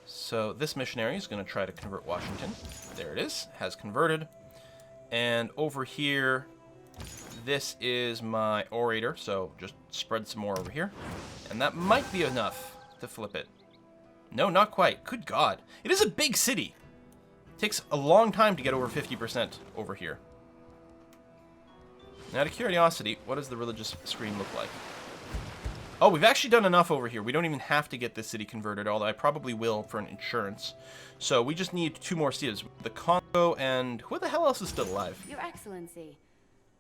So this missionary is going to try to convert Washington. There it is. Has converted. And over here, this is my orator. So just spread some more over here. And that might be enough to flip it. No, not quite. Good God. It is a big city. It takes a long time to get over 50% over here. Now, out of curiosity, what does the religious screen look like? Oh, we've actually done enough over here. We don't even have to get this city converted, although I probably will for an insurance. So we just need 2 more cities. The Congo and... who the hell else is still alive? Your Excellency,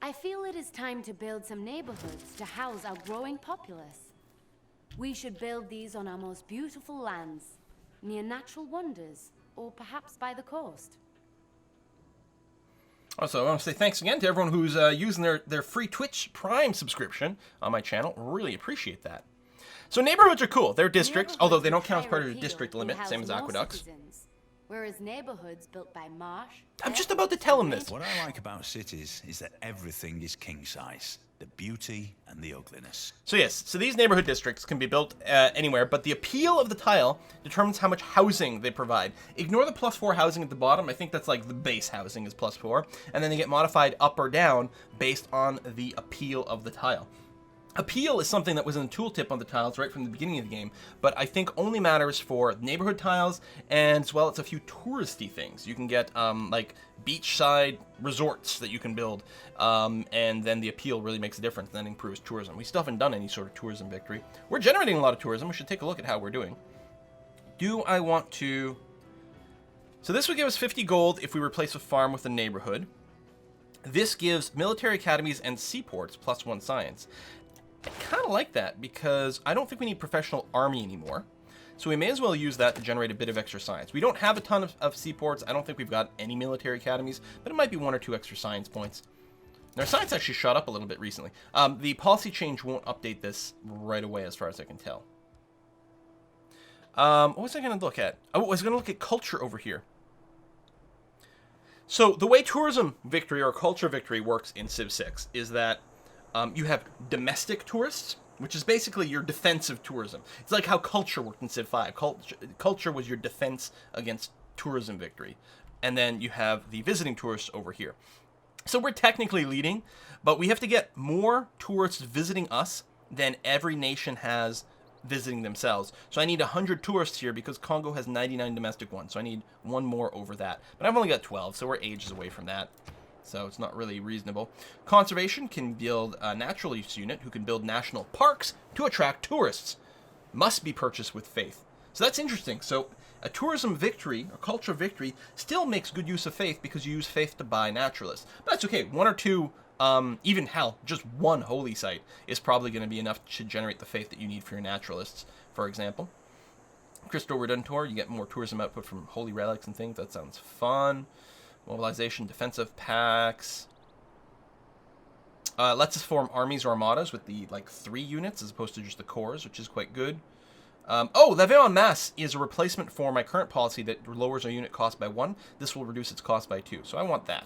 I feel it is time to build some neighborhoods to house our growing populace. We should build these on our most beautiful lands, near natural wonders, or perhaps by the coast. Also, I want to say thanks again to everyone who's using their free Twitch Prime subscription on my channel. Really appreciate that. So neighborhoods are cool. They're districts, although they don't count as part of the district limit, same as aqueducts. Whereas neighborhoods built by marsh... I'm just about to tell him this. What I like about cities is that everything is king size. The beauty and the ugliness. So yes, so these neighborhood districts can be built anywhere, but the appeal of the tile determines how much housing they provide. Ignore the +4 housing at the bottom. I think that's like the base housing is +4, and then they get modified up or down based on the appeal of the tile. Appeal is something that was in the tooltip on the tiles right from the beginning of the game, but I think only matters for neighborhood tiles, and as well as a few touristy things. You can get like beachside resorts that you can build, and then the appeal really makes a difference, and then improves tourism. We still haven't done any sort of tourism victory. We're generating a lot of tourism. We should take a look at how we're doing. Do I want to... So this would give us 50 gold if we replace a farm with a neighborhood. This gives military academies and seaports +1 science. I kind of like that because I don't think we need professional army anymore. So we may as well use that to generate a bit of extra science. We don't have a ton of seaports. I don't think we've got any military academies, but it might be 1 or 2 extra science points. And our science actually shot up a little bit recently. The policy change won't update this right away as far as I can tell. What was I going to look at? Oh, I was going to look at culture over here. So the way tourism victory or culture victory works in Civ 6 is that you have domestic tourists, which is basically your defensive tourism. It's like how culture worked in Civ 5. Culture was your defense against tourism victory. And then you have the visiting tourists over here. So we're technically leading, but we have to get more tourists visiting us than every nation has visiting themselves. So I need 100 tourists here because Congo has 99 domestic ones. So I need 1 more over that. But I've only got 12, so we're ages away from that. So it's not really reasonable. Conservation can build a natural use unit who can build national parks to attract tourists. Must be purchased with faith. So that's interesting. So a tourism victory, or culture victory, still makes good use of faith because you use faith to buy naturalists. But that's okay. 1 or 2, even hell, just 1 holy site is probably going to be enough to generate the faith that you need for your naturalists, for example. Crystal Redentor, you get more tourism output from holy relics and things. That sounds fun. Mobilization, defensive packs. Lets us form armies or armadas with the, 3 units as opposed to just the corps, which is quite good. Oh, Levée en masse is a replacement for my current policy that lowers our unit cost by 1. This will reduce its cost by 2, so I want that.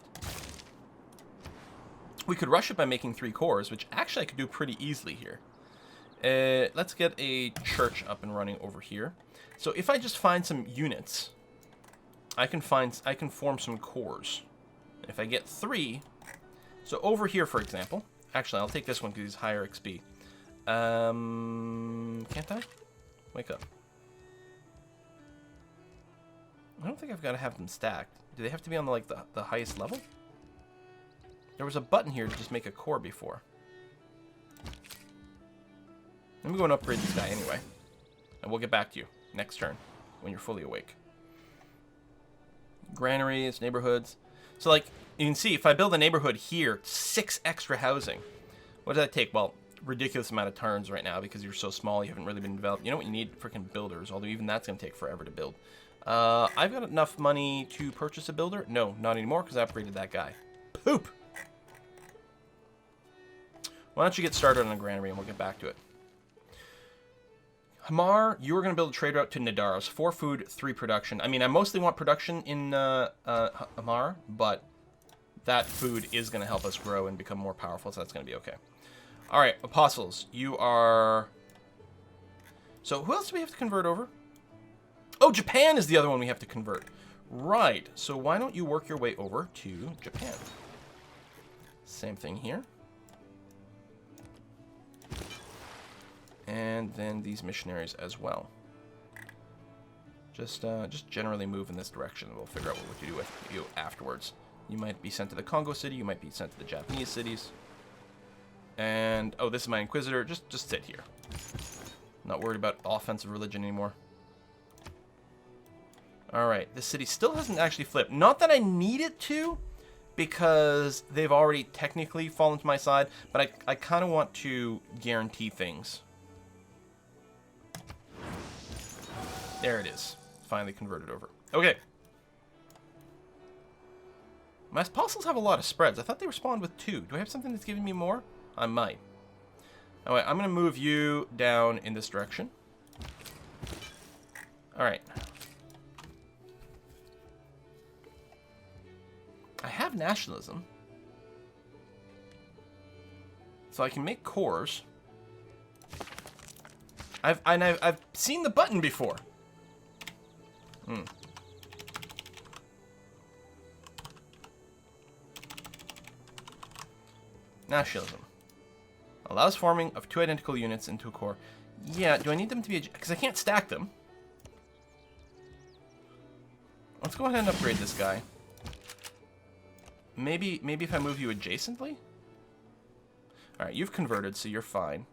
We could rush it by making 3 corps, which actually I could do pretty easily here. Let's get a church up and running over here. So if I just find some units... I can form some cores. If I get 3, so over here, for example, actually, I'll take this one because he's higher XP. Can't I? Wake up. I don't think I've got to have them stacked. Do they have to be on the highest level? There was a button here to just make a core before. Let me go and upgrade this guy anyway. And we'll get back to you next turn when you're fully awake. Granaries, neighborhoods. So, you can see, if I build a neighborhood here, 6 extra housing. What does that take? Well, ridiculous amount of turns right now because you're so small, you haven't really been developed. You know what? You need freaking builders, although even that's going to take forever to build. I've got enough money to purchase a builder? No, not anymore because I upgraded that guy. Poop! Why don't you get started on a granary and we'll get back to it. Hamar, you are going to build a trade route to Nadaros. 4 food, 3 production. I mean, I mostly want production in Hamar, but that food is going to help us grow and become more powerful, so that's going to be okay. All right, Apostles, you are... So who else do we have to convert over? Oh, Japan is the other one we have to convert. Right. So why don't you work your way over to Japan? Same thing here. And then these missionaries as well. Just generally move in this direction. We'll figure out what to do with you afterwards. You might be sent to the Congo city. You might be sent to the Japanese cities. And, oh, this is my Inquisitor. Just sit here. Not worried about offensive religion anymore. Alright, this city still hasn't actually flipped. Not that I need it to, because they've already technically fallen to my side, but I kind of want to guarantee things. There it is. Finally converted over. Okay. My apostles have a lot of spreads. I thought they respond with 2. Do I have something that's giving me more? I might. Alright, I'm going to move you down in this direction. Alright. I have nationalism. So I can make cores. I've seen the button before. Nationalism. Allows forming of 2 identical units into a core. Yeah, do I need them to be... Because I can't stack them. Let's go ahead and upgrade this guy. Maybe if I move you adjacently? Alright, you've converted, so you're fine.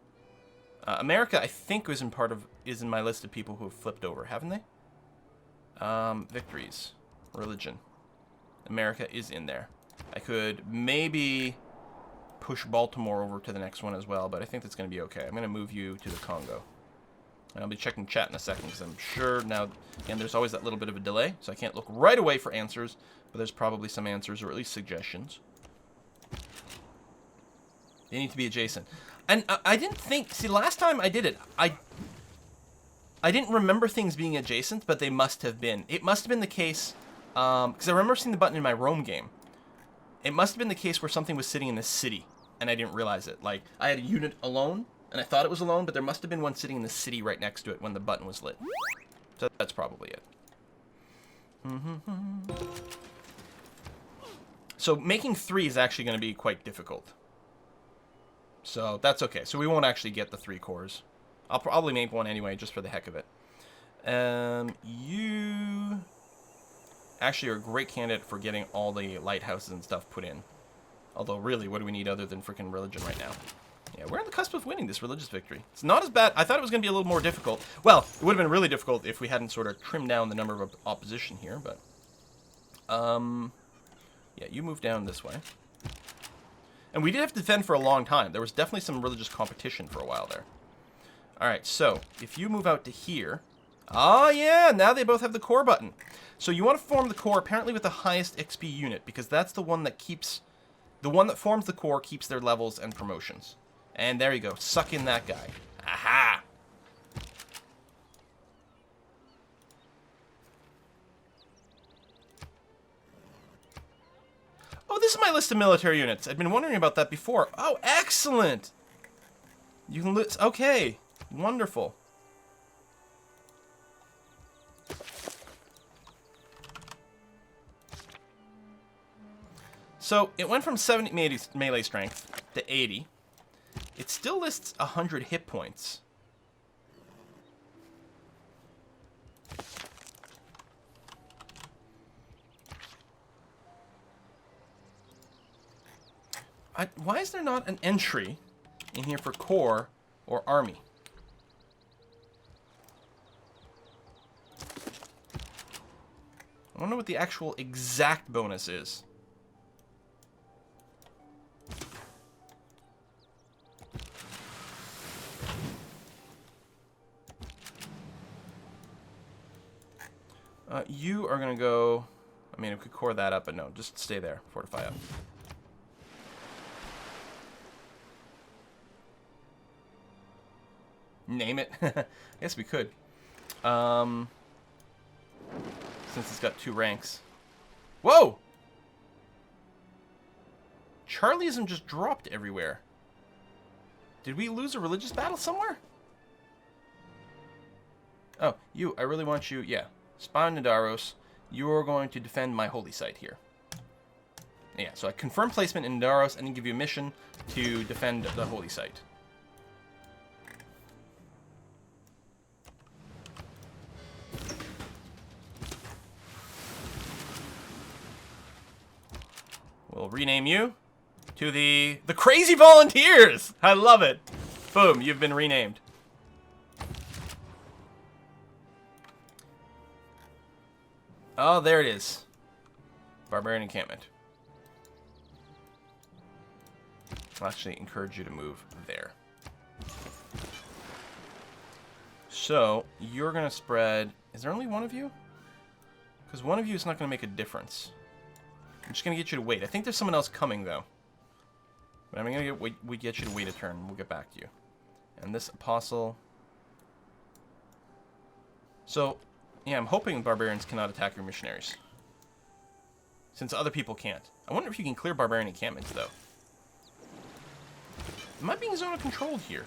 America, I think, is in my list of people who have flipped over, haven't they? Victories. Religion. America is in there. I could maybe push Baltimore over to the next one as well, but I think that's going to be okay. I'm going to move you to the Congo. And I'll be checking chat in a second, because I'm sure now, again, there's always that little bit of a delay, so I can't look right away for answers, but there's probably some answers, or at least suggestions. They need to be adjacent. And I didn't think, see, last time I did it, I didn't remember things being adjacent, but they must have been. It must have been the case, because I remember seeing the button in my Rome game. It must have been the case where something was sitting in the city, and I didn't realize it. Like, I had a unit alone, and I thought it was alone, but there must have been one sitting in the city right next to it when the button was lit. So that's probably it. So making 3 is actually going to be quite difficult. So that's okay. So we won't actually get the 3 cores. I'll probably make one anyway, just for the heck of it. You actually are a great candidate for getting all the lighthouses and stuff put in. Although, really, what do we need other than freaking religion right now? Yeah, we're on the cusp of winning this religious victory. It's not as bad. I thought it was going to be a little more difficult. Well, it would have been really difficult if we hadn't sort of trimmed down the number of opposition here, but... yeah, you move down this way. And we did have to defend for a long time. There was definitely some religious competition for a while there. Alright, so, if you move out to here... Oh, yeah, now they both have the core button. So you want to form the core apparently with the highest XP unit, because that's the one that keeps... The one that forms the core keeps their levels and promotions. And there you go. Suck in that guy. Aha! Oh, this is my list of military units. I'd been wondering about that before. Oh, excellent! You can list... Okay. Wonderful. So, it went from 70 melee strength to 80. It still lists 100 hit points. Why is there not an entry in here for corps or army? I wonder what the actual exact bonus is. You are going to go... I mean, we could core that up, but no, just stay there. Fortify up. Name it. I guess we could. Since it's got 2 ranks. Whoa! Charlieism just dropped everywhere. Did we lose a religious battle somewhere? Oh, you. I really want you. Yeah. Spy on Nidaros. You're going to defend my holy site here. Yeah, so I confirm placement in Nidaros and then give you a mission to defend the holy site. We'll rename you to the Crazy Volunteers. I love it. Boom, you've been renamed. Oh, there it is. Barbarian encampment. I'll actually encourage you to move there. So, you're going to spread... Is there only one of you? Because one of you is not going to make a difference. I'm just going to get you to wait. I think there's someone else coming, though. But I'm going to get you to wait a turn. We'll get back to you. And this apostle... So, yeah, I'm hoping barbarians cannot attack your missionaries. Since other people can't. I wonder if you can clear barbarian encampments, though. Am I being zone controlled here?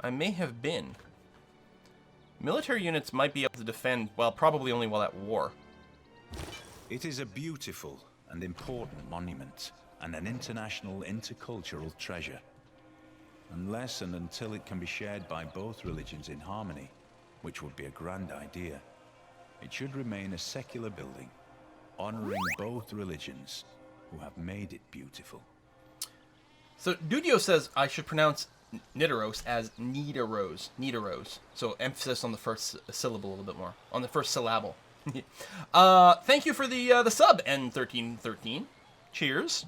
I may have been. Military units might be able to defend, well, probably only while at war. It is a beautiful and important monument, and an international intercultural treasure. Unless and until it can be shared by both religions in harmony, which would be a grand idea, it should remain a secular building, honoring both religions who have made it beautiful. So Dudio says I should pronounce Nidaros as Nidaros. Nidaros. So emphasis on the first syllable a little bit more, on the first syllable. Thank you for the sub, N1313. Cheers.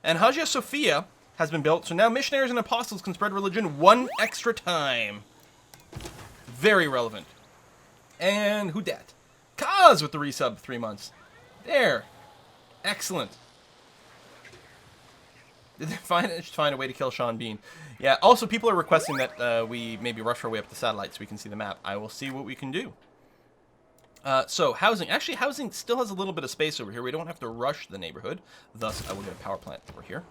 And Hagia Sophia has been built, so now missionaries and apostles can spread religion one extra time. Very relevant. And who dat? Kaz with the resub 3 months. There. Excellent. Did they find a way to kill Sean Bean? Yeah, also people are requesting that we maybe rush our way up the satellite so we can see the map. I will see what we can do. So, housing. Actually, housing still has a little bit of space over here. We don't have to rush the neighborhood. Thus, I will get a power plant over here.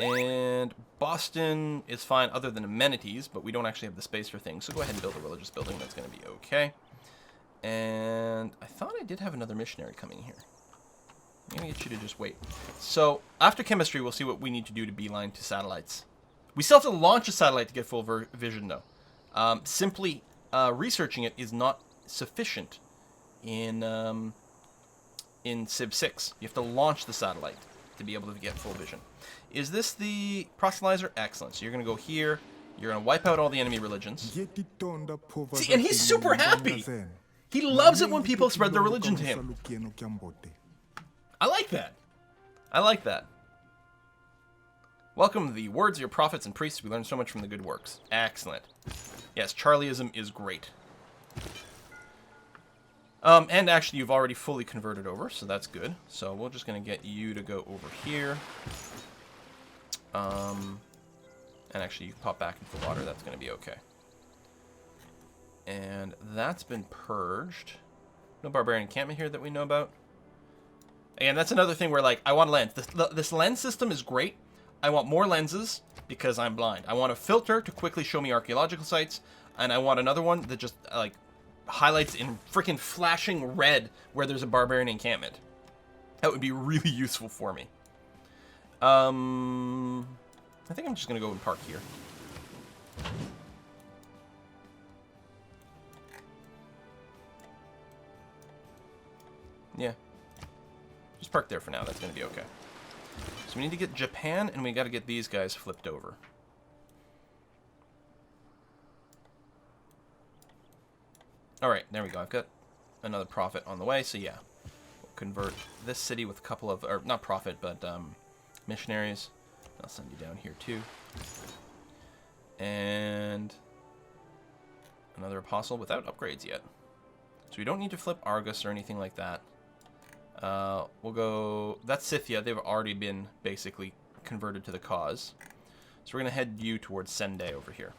And Boston is fine other than amenities, but we don't actually have the space for things. So go ahead and build a religious building. That's going to be okay. And I thought I did have another missionary coming here. I'm going to get you to just wait. So, after chemistry, we'll see what we need to do to beeline to satellites. We still have to launch a satellite to get full vision, though. Simply researching it is not sufficient in Civ 6. You have to launch the satellite to be able to get full vision. Is this the proselytizer? Excellent. So you're going to go here. You're going to wipe out all the enemy religions. See, and he's super happy. He loves it when people spread their religion to him. I like that. I like that. Welcome to the words of your prophets and priests. We learn so much from the good works. Excellent. Yes, Charlieism is great. And actually, you've already fully converted over, so that's good. So we're just going to get you to go over here. And actually, you can pop back into the water. That's going to be okay. And that's been purged. No barbarian encampment here that we know about. And that's another thing where, like, I want a lens. This lens system is great. I want more lenses because I'm blind. I want a filter to quickly show me archaeological sites. And I want another one that just, like, highlights in freaking flashing red where there's a barbarian encampment. That would be really useful for me. I think I'm just going to go and park here. Yeah. Just park there for now. That's going to be okay. So we need to get Japan, and we got to get these guys flipped over. Alright, there we go. I've got another prophet on the way, so yeah. We'll convert this city with a couple of, or not prophet, but missionaries. I'll send you down here too. And another apostle without upgrades yet. So we don't need to flip Argus or anything like that. We'll go, that's Scythia. They've already been basically converted to the cause. So we're going to head you towards Sende over here.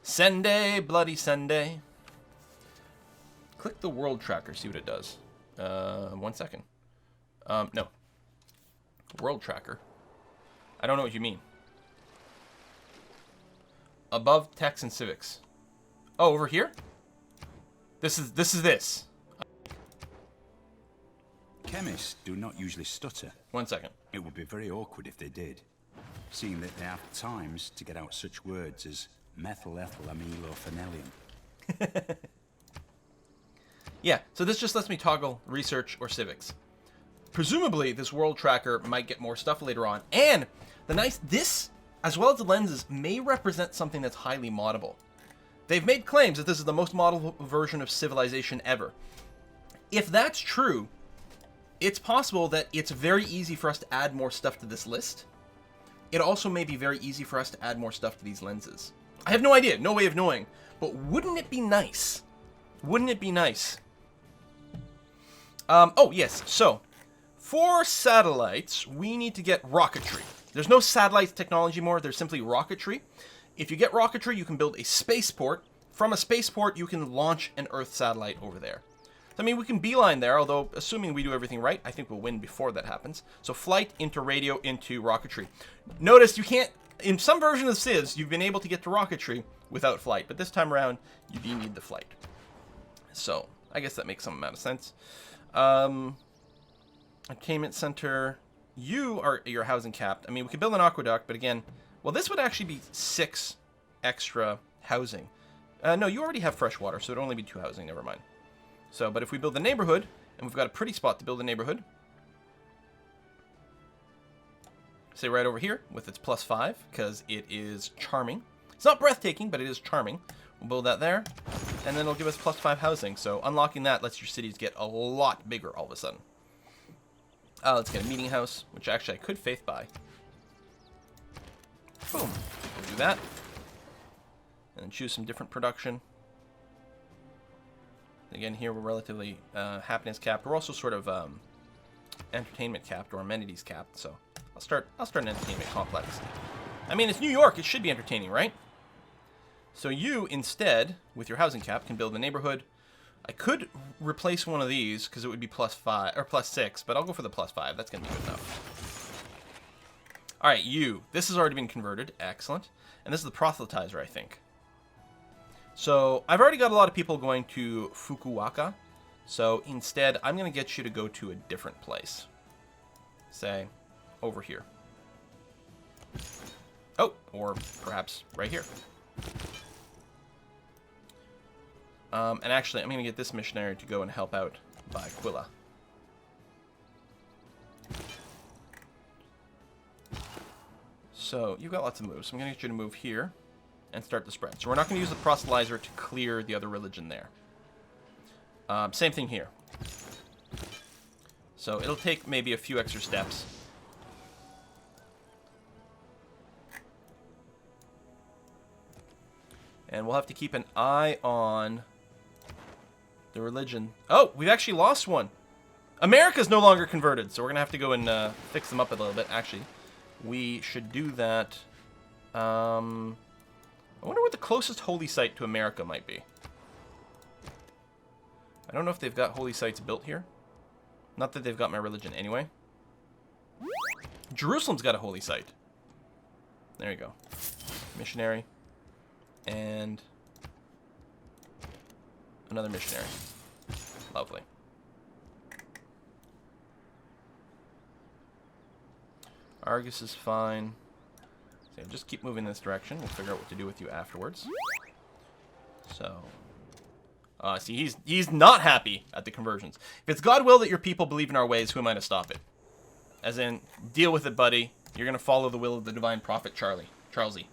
Sende, bloody Sende. Click the world tracker, see what it does. 1 second. No. World tracker. I don't know what you mean. Above text and civics. Oh, over here? This is. Chemists do not usually stutter. 1 second. It would be very awkward if they did, seeing that they have times to get out such words as methylethylamylophenolium. Yeah, so this just lets me toggle research or civics. Presumably, this world tracker might get more stuff later on. And this, as well as the lenses, may represent something that's highly moddable. They've made claims that this is the most moddable version of civilization ever. If that's true, it's possible that it's very easy for us to add more stuff to this list. It also may be very easy for us to add more stuff to these lenses. I have no idea, no way of knowing, but wouldn't it be nice? Wouldn't it be nice? Oh, yes, so, for satellites, we need to get rocketry. There's no satellite technology more, there's simply rocketry. If you get rocketry, you can build a spaceport. From a spaceport, you can launch an Earth satellite over there. I mean, we can beeline there, although, assuming we do everything right, I think we'll win before that happens. So, flight into radio into rocketry. Notice you can't, in some version of Civs, you've been able to get to rocketry without flight, but this time around, you do need the flight. So, I guess that makes some amount of sense. Entertainment center. You are your housing capped. I mean, we could build an aqueduct, but again, well, this would actually be 6 extra housing. No, you already have fresh water, so it'd only be 2 housing. Never mind. So, but if we build the neighborhood, and we've got a pretty spot to build a neighborhood, say right over here with its +5, because it is charming. It's not breathtaking, but it is charming. We'll build that there, and then it'll give us +5 housing. So unlocking that lets your cities get a lot bigger all of a sudden. Let's get a meeting house, which actually I could faith buy. Boom. We'll do that. And then choose some different production. Again, here we're relatively happiness capped. We're also sort of entertainment capped or amenities capped. So I'll start an entertainment complex. I mean, it's New York. It should be entertaining, right? So you, instead, with your housing cap, can build a neighborhood. I could replace one of these because it would be +5 or +6, but I'll go for the +5. That's going to be good enough. All right, you. This has already been converted. Excellent. And this is the proselytizer, I think. So I've already got a lot of people going to Fukuoka. So instead, I'm going to get you to go to a different place. Say, over here. Oh, or perhaps right here. And actually, I'm going to get this missionary to go and help out by Aquila. So, you've got lots of moves. So I'm going to get you to move here and start the spread. So we're not going to use the proselytizer to clear the other religion there. Same thing here. So it'll take maybe a few extra steps. And we'll have to keep an eye on the religion. Oh, we've actually lost one. America's no longer converted, so we're going to have to go and fix them up a little bit. Actually, we should do that. I wonder what the closest holy site to America might be. I don't know if they've got holy sites built here. Not that they've got my religion anyway. Jerusalem's got a holy site. There you go. Missionary. And another missionary. Lovely. Argus is fine. So just keep moving in this direction. We'll figure out what to do with you afterwards. So, see, he's not happy at the conversions. If it's God will that your people believe in our ways, who am I to stop it? As in, deal with it, buddy. You're going to follow the will of the divine prophet Charlesy.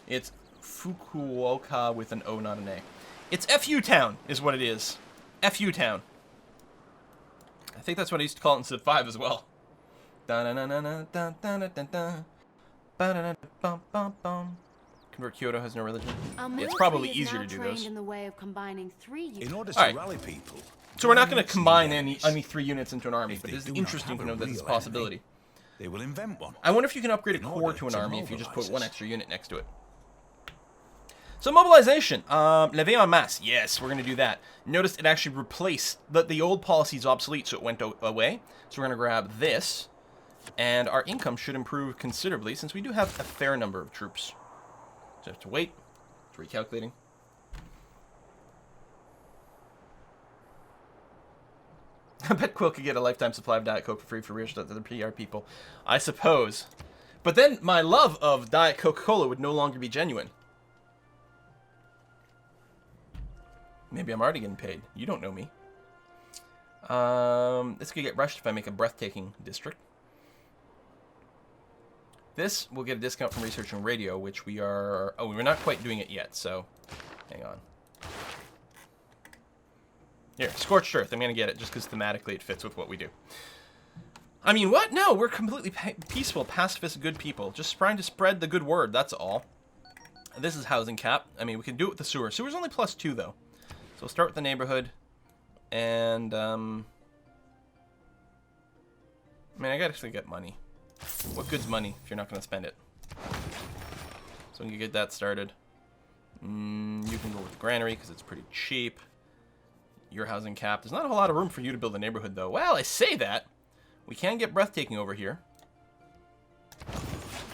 It's Fukuoka with an O, not an A. It's FU Town, is what it is. FU Town. I think that's what I used to call it in Civ 5 as well. Convert Kyoto has no religion. It's probably easier to do those. In the way of combining 3 units. In order to rally people. So we're not going to combine any 3 units into an army, but it's interesting to know that it's a possibility. They will invent one. I wonder if you can upgrade a corps to an army if you just put 1 extra unit next to it. So mobilization, levée en masse. Yes, we're going to do that. Notice it actually replaced, the old policy is obsolete, so it went away. So we're going to grab this, and our income should improve considerably since we do have a fair number of troops. So I have to wait. Recalculating. I bet Quill could get a lifetime supply of Diet Coke for free for rich other PR people. I suppose. But then my love of Diet Coca-Cola would no longer be genuine. Maybe I'm already getting paid. You don't know me. This could get rushed if I make a breathtaking district. This will get a discount from researching radio, which we are... Oh, we're not quite doing it yet, so... Hang on. Here, Scorched Earth. I'm going to get it just because thematically it fits with what we do. I mean, what? No, we're completely peaceful, pacifist, good people. Just trying to spread the good word, that's all. This is housing cap. I mean, we can do it with the sewer. Sewer's only +2, though. So we'll start with the neighborhood. And, I mean, I gotta actually get money. What good's money if you're not going to spend it? So we can get that started. You can go with the granary because it's pretty cheap. Your housing cap. There's not a whole lot of room for you to build a neighborhood, though. Well, I say that. We can get breathtaking over here.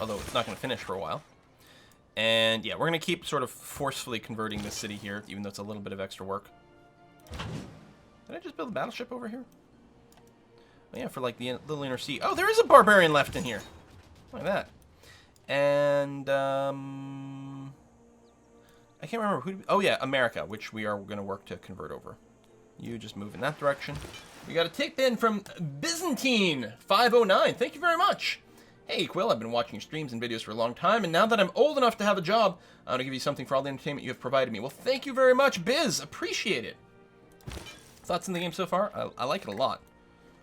Although it's not going to finish for a while. And, yeah, we're going to keep sort of forcefully converting this city here, even though it's a little bit of extra work. Did I just build a battleship over here? Oh, yeah, for, like, the little inner sea. Oh, there is a barbarian left in here. Look at that. And, I can't remember who... Oh, yeah, America, which we are going to work to convert over. You just move in that direction. We got a tip in from Byzantine509. Thank you very much. Hey, Quill, I've been watching your streams and videos for a long time, and now that I'm old enough to have a job, I want to give you something for all the entertainment you have provided me. Well, thank you very much, Biz. Appreciate it. Thoughts on the game so far? I like it a lot.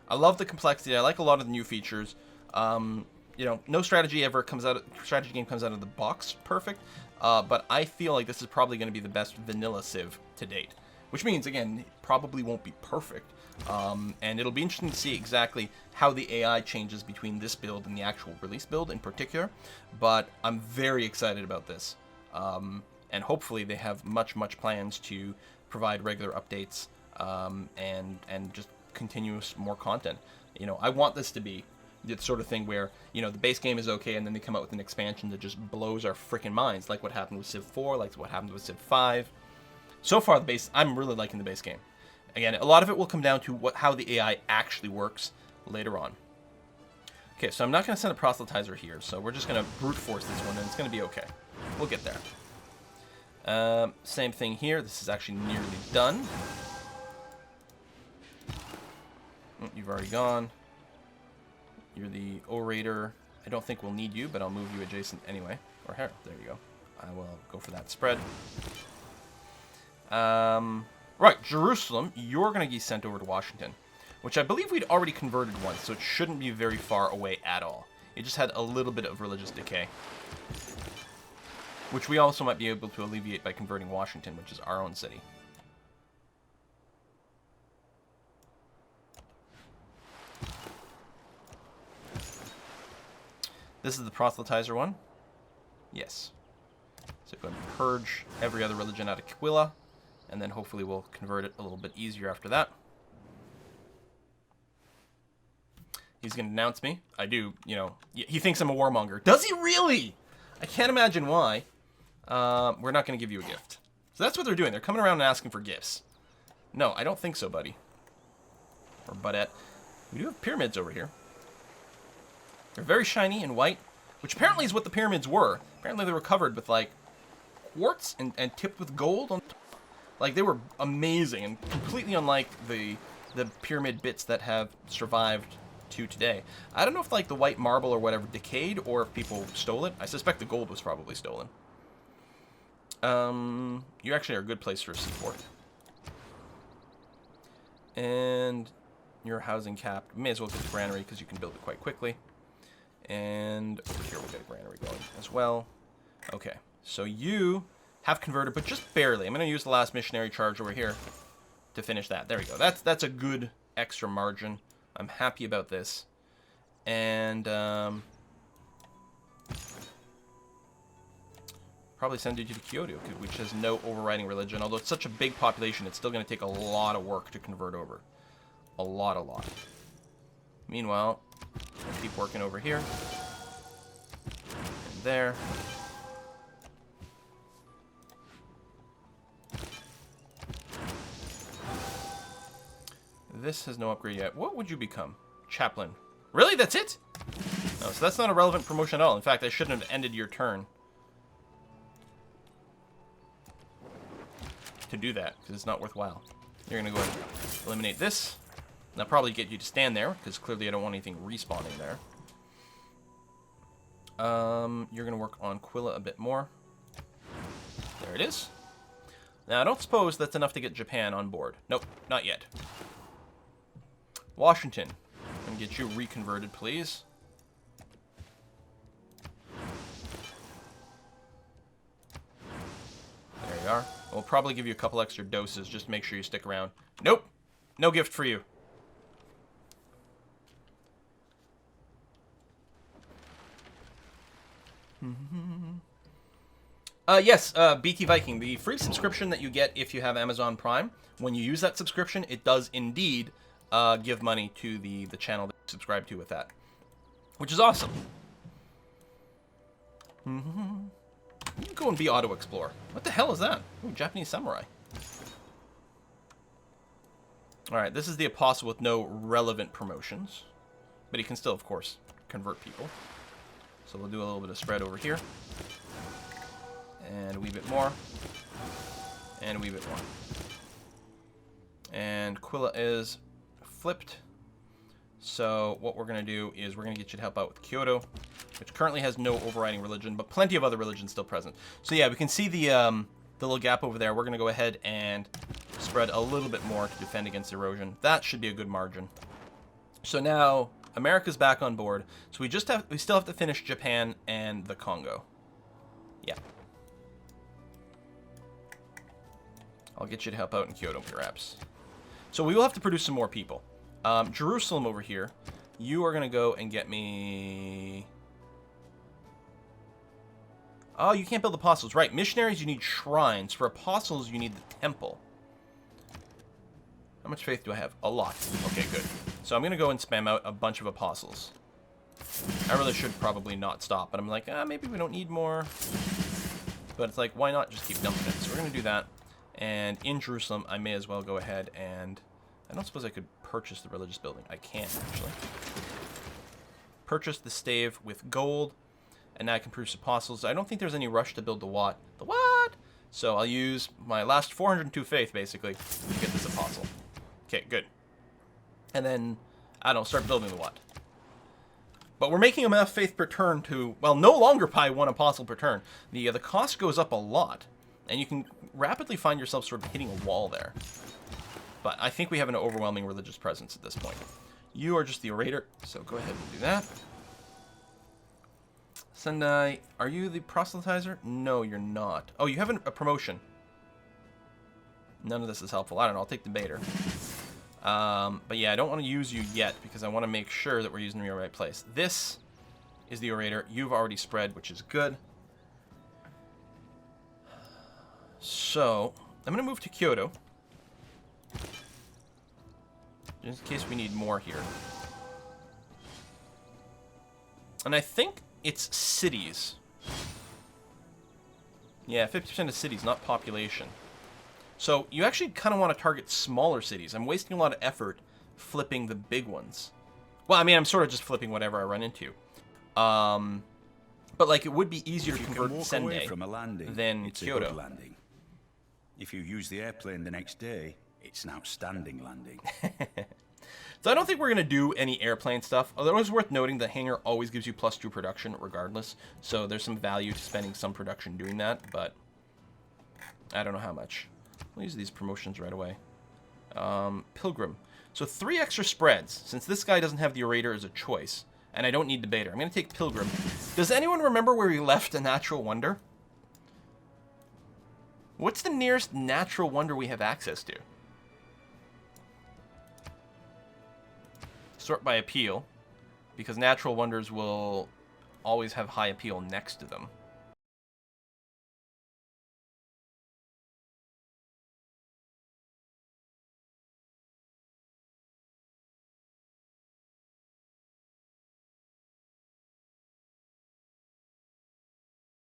I love the complexity. I like a lot of the new features. You know, no strategy ever comes out. Strategy game comes out of the box perfect. But I feel like this is probably going to be the best vanilla Civ to date, which means again, it probably won't be perfect. And it'll be interesting to see exactly how the AI changes between this build and the actual release build in particular. But I'm very excited about this. And hopefully they have much plans to provide regular updates and just continuous more content. You know, I want this to be the sort of thing where, you know, the base game is okay and then they come out with an expansion that just blows our freaking minds, like what happened with Civ 4, like what happened with Civ 5. So far, the base, I'm really liking the base game. Again, a lot of it will come down to how the AI actually works later on. Okay, so I'm not going to send a proselytizer here, so we're just going to brute force this one, and it's going to be okay. We'll get there. Same thing here. This is actually nearly done. You've already gone. You're the orator. I don't think we'll need you, but I'll move you adjacent anyway. Or here, there you go. I will go for that spread. Right, Jerusalem, you're going to get sent over to Washington, which I believe we'd already converted once, so it shouldn't be very far away at all. It just had a little bit of religious decay, which we also might be able to alleviate by converting Washington, which is our own city. This is the proselytizer one. Yes. So go ahead and purge every other religion out of Quilla, and then hopefully we'll convert it a little bit easier after that. He's going to denounce me. I do, you know, he thinks I'm a warmonger. Does he really? I can't imagine why. We're not going to give you a gift. So that's what they're doing. They're coming around and asking for gifts. No, I don't think so, buddy. Or buttette. We do have pyramids over here. They're very shiny and white, which apparently is what the pyramids were. Apparently they were covered with, like, quartz and tipped with gold on top. Like, they were amazing and completely unlike the pyramid bits that have survived to today. I don't know if, like, the white marble or whatever decayed or if people stole it. I suspect the gold was probably stolen. You actually are a good place for a seaport. And your housing capped. May as well get the granary because you can build it quite quickly. And over here we'll get a granary going as well. Okay, so you have converted, but just barely. I'm going to use the last missionary charge over here to finish that. There we go. That's a good extra margin. I'm happy about this. And probably send you to Kyoto, which has no overriding religion. Although it's such a big population, it's still going to take a lot of work to convert over. A lot. Meanwhile, I'll keep working over here. And there. This has no upgrade yet. What would you become? Chaplain. Really? That's it? No, so that's not a relevant promotion at all. In fact, I shouldn't have ended your turn to do that, because it's not worthwhile. You're going to go ahead and eliminate this. And I'll probably get you to stand there, because clearly I don't want anything respawning there. You're going to work on Quilla a bit more. There it is. Now, I don't suppose that's enough to get Japan on board. Nope, not yet. Washington. I'm going to get you reconverted, please. There you are. We'll probably give you a couple extra doses just to make sure you stick around. Nope. No gift for you. Yes, BT Viking, the free subscription that you get if you have Amazon Prime, when you use that subscription, it does indeed give money to the channel that you subscribe to with that, which is awesome. You can go and be Auto Explorer. What the hell is that? Ooh, Japanese Samurai. Alright, this is the Apostle with no relevant promotions, but he can still, of course, convert people. So we'll do a little bit of spread over here. And a wee bit more. And a wee bit more. And Quilla is flipped. So what we're going to do is we're going to get you to help out with Kyoto, which currently has no overriding religion, but plenty of other religions still present. So yeah, we can see the little gap over there. We're going to go ahead and spread a little bit more to defend against erosion. That should be a good margin. So now America's back on board. So we still have to finish Japan and the Congo. Yeah. I'll get you to help out in Kyoto, perhaps. So we will have to produce some more people. Jerusalem over here. You are going to go and get me... Oh, you can't build apostles. Right, missionaries, you need shrines. For apostles, you need the temple. How much faith do I have? A lot. Okay, good. So I'm going to go and spam out a bunch of apostles. I really should probably not stop, but I'm like, maybe we don't need more. But it's like, why not just keep dumping it? So we're going to do that. And in Jerusalem, I may as well go ahead and... I don't suppose I could purchase the religious building. I can, actually. Purchase the stave with gold. And now I can produce apostles. I don't think there's any rush to build the Wat. The what? So I'll use my last 402 faith, basically, to get this apostle. Okay, good. And then, I don't know, start building the Wat. But we're making enough faith per turn to, well, no longer buy one apostle per turn. The cost goes up a lot. And you can rapidly find yourself sort of hitting a wall there. But I think we have an overwhelming religious presence at this point. You are just the orator, so go ahead and do that. Sendai, are you the proselytizer? No, you're not. Oh, you have a promotion. None of this is helpful. I don't know, I'll take the baiter. But yeah, I don't want to use you yet because I want to make sure that we're using the right place. This is the orator. You've already spread, which is good. So, I'm going to move to Kyoto. Just in case we need more here. And I think it's cities. Yeah, 50% of cities, not population. So, you actually kind of want to target smaller cities. I'm wasting a lot of effort flipping the big ones. Well, I mean, I'm sort of just flipping whatever I run into. But, like, it would be easier to convert Sendai than Kyoto. Landing. If you use the airplane the next day, it's an outstanding landing. So I don't think we're going to do any airplane stuff, although it is worth noting that Hangar always gives you +2 production regardless, so there's some value to spending some production doing that, but I don't know how much. We'll use these promotions right away. Pilgrim. So 3 extra spreads, since this guy doesn't have the orator as a choice, and I don't need debater. I'm going to take Pilgrim. Does anyone remember where we left a natural wonder? What's the nearest natural wonder we have access to? Sort by appeal, because natural wonders will always have high appeal next to them.